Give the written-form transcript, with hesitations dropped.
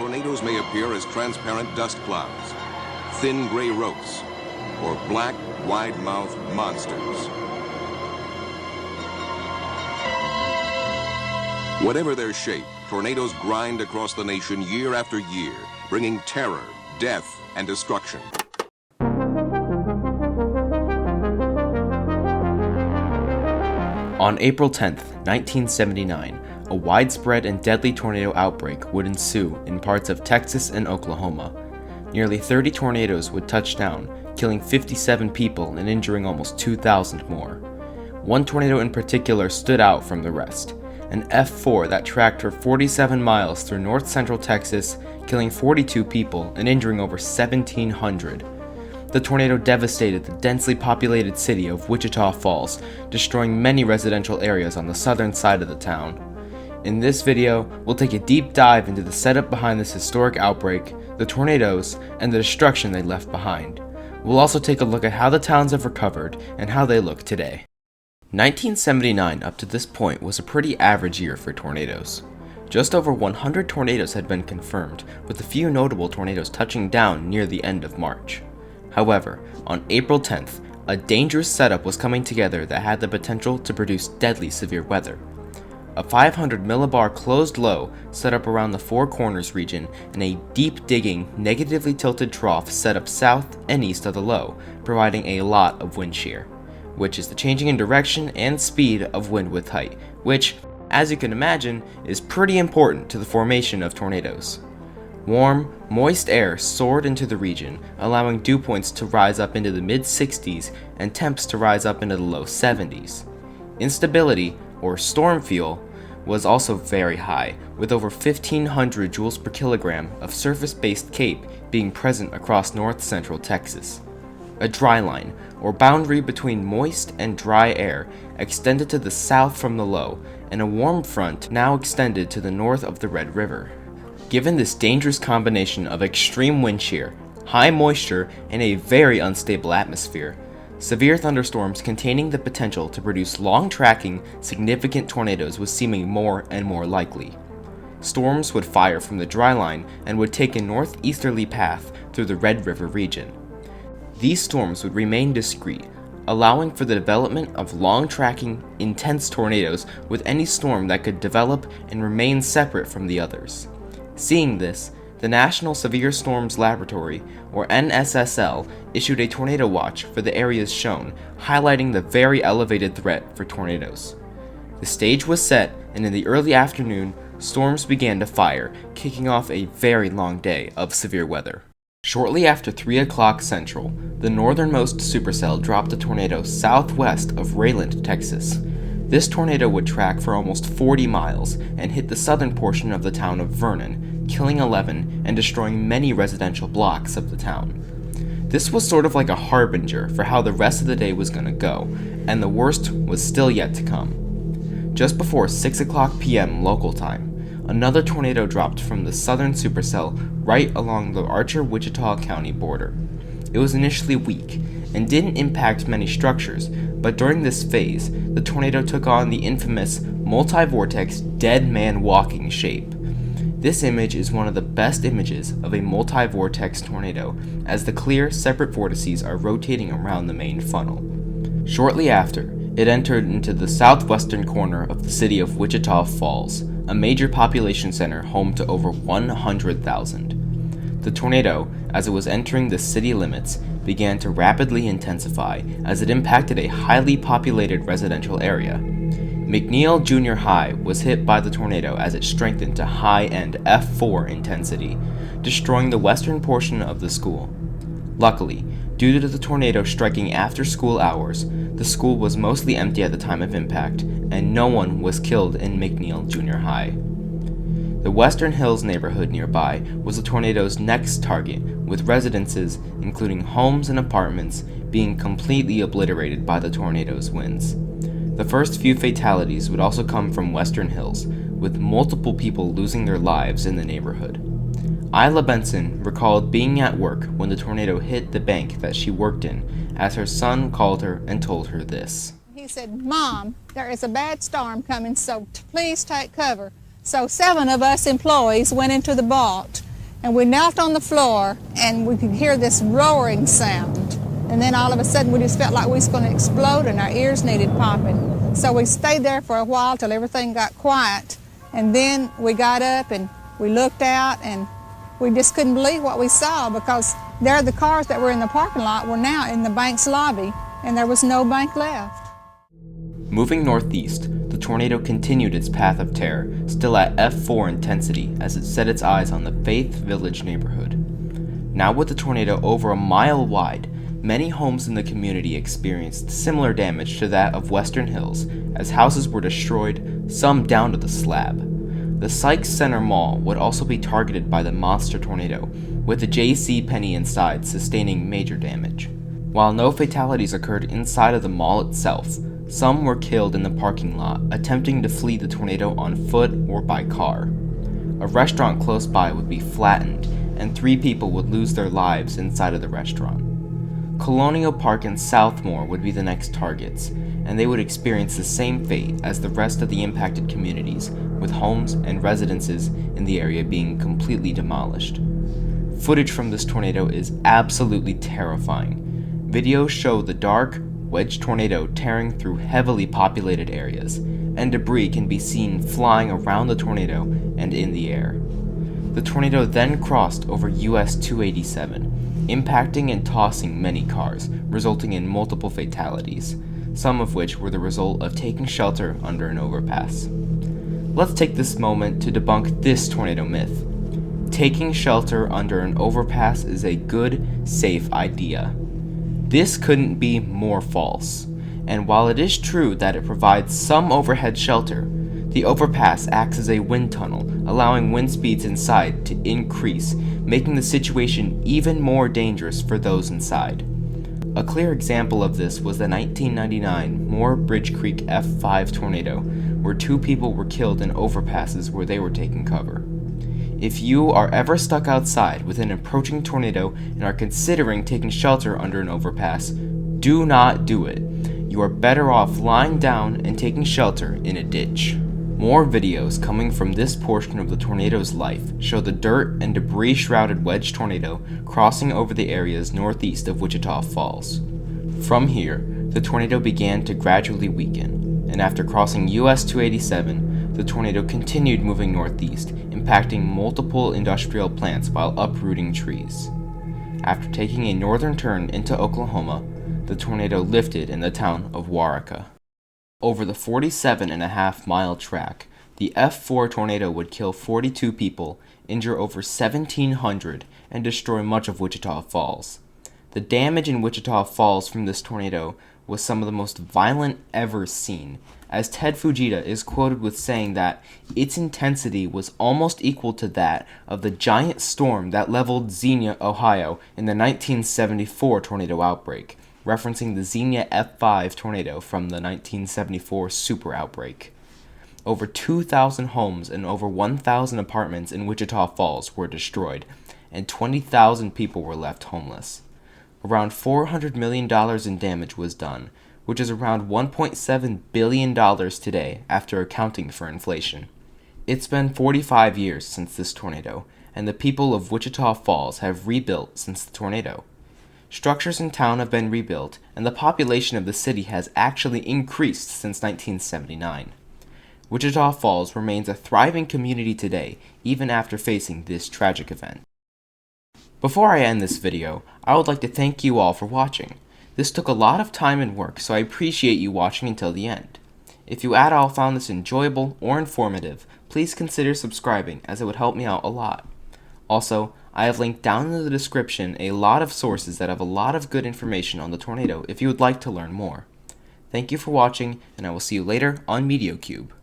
tornadoes may appear as transparent dust clouds, thin gray ropes, or black, wide-mouthed monsters. Whatever their shape, tornadoes grind across the nation year after year, bringing terror, death, and destruction. On April 10, 1979, a widespread and deadly tornado outbreak would ensue in parts of Texas and Oklahoma. Nearly 30 tornadoes would touch down, killing 57 people and injuring almost 2,000 more. One tornado in particular stood out from the rest, an F4 that tracked for 47 miles through north-central Texas, killing 42 people and injuring over 1,700. The tornado devastated the densely populated city of Wichita Falls, destroying many residential areas on the southern side of the town. In this video, we'll take a deep dive into the setup behind this historic outbreak, the tornadoes, and the destruction they left behind. We'll also take a look at how the towns have recovered and how they look today. 1979 up to this point was a pretty average year for tornadoes. Just over 100 tornadoes had been confirmed, with a few notable tornadoes touching down near the end of March. However, on April 10th, a dangerous setup was coming together that had the potential to produce deadly severe weather. A 500 millibar closed low set up around the Four Corners region and a deep digging, negatively tilted trough set up south and east of the low, providing a lot of wind shear, which is the changing in direction and speed of wind with height, which, as you can imagine, is pretty important to the formation of tornadoes. Warm, moist air soared into the region, allowing dew points to rise up into the mid-60s and temps to rise up into the low 70s. Instability, or storm fuel, was also very high, with over 1,500 joules per kilogram of surface-based CAPE being present across north-central Texas. A dry line, or boundary between moist and dry air, extended to the south from the low, and a warm front now extended to the north of the Red River. Given this dangerous combination of extreme wind shear, high moisture, and a very unstable atmosphere, severe thunderstorms containing the potential to produce long-tracking, significant tornadoes was seeming more and more likely. Storms would fire from the dry line and would take a northeasterly path through the Red River region. These storms would remain discrete, allowing for the development of long-tracking, intense tornadoes with any storm that could develop and remain separate from the others. Seeing this, the National Severe Storms Laboratory, or NSSL, issued a tornado watch for the areas shown, highlighting the very elevated threat for tornadoes. The stage was set, and in the early afternoon, storms began to fire, kicking off a very long day of severe weather. Shortly after 3 o'clock Central, the northernmost supercell dropped a tornado southwest of Rayland, Texas. This tornado would track for almost 40 miles and hit the southern portion of the town of Vernon, killing 11 and destroying many residential blocks of the town. This was sort of like a harbinger for how the rest of the day was going to go, and the worst was still yet to come. Just before 6 o'clock p.m. local time, another tornado dropped from the southern supercell right along the Archer-Wichita County border. It was initially weak and didn't impact many structures, but during this phase, the tornado took on the infamous multi-vortex dead man walking shape. This image is one of the best images of a multi-vortex tornado, as the clear, separate vortices are rotating around the main funnel. Shortly after, it entered into the southwestern corner of the city of Wichita Falls, a major population center home to over 100,000. The tornado, as it was entering the city limits, began to rapidly intensify as it impacted a highly populated residential area. McNeil Junior High was hit by the tornado as it strengthened to high-end F4 intensity, destroying the western portion of the school. Luckily, due to the tornado striking after school hours, the school was mostly empty at the time of impact, and no one was killed in McNeil Junior High. The Western Hills neighborhood nearby was the tornado's next target, with residences, including homes and apartments, being completely obliterated by the tornado's winds. The first few fatalities would also come from Western Hills, with multiple people losing their lives in the neighborhood. Isla Benson recalled being at work when the tornado hit the bank that she worked in, as her son called her and told her this. He said, "Mom, there is a bad storm coming, so please take cover." So 7 of us employees went into the vault And we knelt on the floor, and we could hear this roaring sound. And then all of a sudden, we just felt like we was going to explode, and our ears needed popping. So we stayed there for a while till everything got quiet. And then we got up, and we looked out, and we just couldn't believe what we saw, because there the cars that were in the parking lot were now in the bank's lobby, and there was no bank left. Moving northeast, the tornado continued its path of terror, still at F4 intensity, as it set its eyes on the Faith Village neighborhood. Now with the tornado over a mile wide, many homes in the community experienced similar damage to that of Western Hills, as houses were destroyed, some down to the slab. The Sykes Center Mall would also be targeted by the monster tornado, with the J.C. Penney inside sustaining major damage. While no fatalities occurred inside of the mall itself, some were killed in the parking lot, attempting to flee the tornado on foot or by car. A restaurant close by would be flattened, and 3 people would lose their lives inside of the restaurant. Colonial Park and Southmore would be the next targets, and they would experience the same fate as the rest of the impacted communities, with homes and residences in the area being completely demolished. Footage from this tornado is absolutely terrifying. Videos show the dark, wedge tornado tearing through heavily populated areas, and debris can be seen flying around the tornado and in the air. The tornado then crossed over US 287, impacting and tossing many cars, resulting in multiple fatalities, some of which were the result of taking shelter under an overpass. Let's take this moment to debunk this tornado myth. Taking shelter under an overpass is a good, safe idea. This couldn't be more false, and while it is true that it provides some overhead shelter, the overpass acts as a wind tunnel, allowing wind speeds inside to increase, making the situation even more dangerous for those inside. A clear example of this was the 1999 Moore Bridge Creek F5 tornado, where 2 people were killed in overpasses where they were taking cover. If you are ever stuck outside with an approaching tornado and are considering taking shelter under an overpass, do not do it. You are better off lying down and taking shelter in a ditch. More videos coming from this portion of the tornado's life show the dirt and debris shrouded wedge tornado crossing over the areas northeast of Wichita Falls. From here, the tornado began to gradually weaken, and after crossing US 287, the tornado continued moving northeast, impacting multiple industrial plants while uprooting trees. After taking a northern turn into Oklahoma, the tornado lifted in the town of Waurika. Over the 47.5-mile track, the F4 tornado would kill 42 people, injure over 1,700, and destroy much of Wichita Falls. The damage in Wichita Falls from this tornado was some of the most violent ever seen, as Ted Fujita is quoted with saying that its intensity was almost equal to that of the giant storm that leveled Xenia, Ohio in the 1974 tornado outbreak, referencing the Xenia F5 tornado from the 1974 super outbreak. Over 2,000 homes and over 1,000 apartments in Wichita Falls were destroyed, and 20,000 people were left homeless. Around $400 million in damage was done, which is around $1.7 billion today after accounting for inflation. It's been 45 years since this tornado, and the people of Wichita Falls have rebuilt since the tornado. Structures in town have been rebuilt, and the population of the city has actually increased since 1979. Wichita Falls remains a thriving community today, even after facing this tragic event. Before I end this video, I would like to thank you all for watching. This took a lot of time and work, so I appreciate you watching until the end. If you at all found this enjoyable or informative, please consider subscribing, as it would help me out a lot. Also, I have linked down in the description a lot of sources that have a lot of good information on the tornado if you would like to learn more. Thank you for watching, and I will see you later on MediaCube.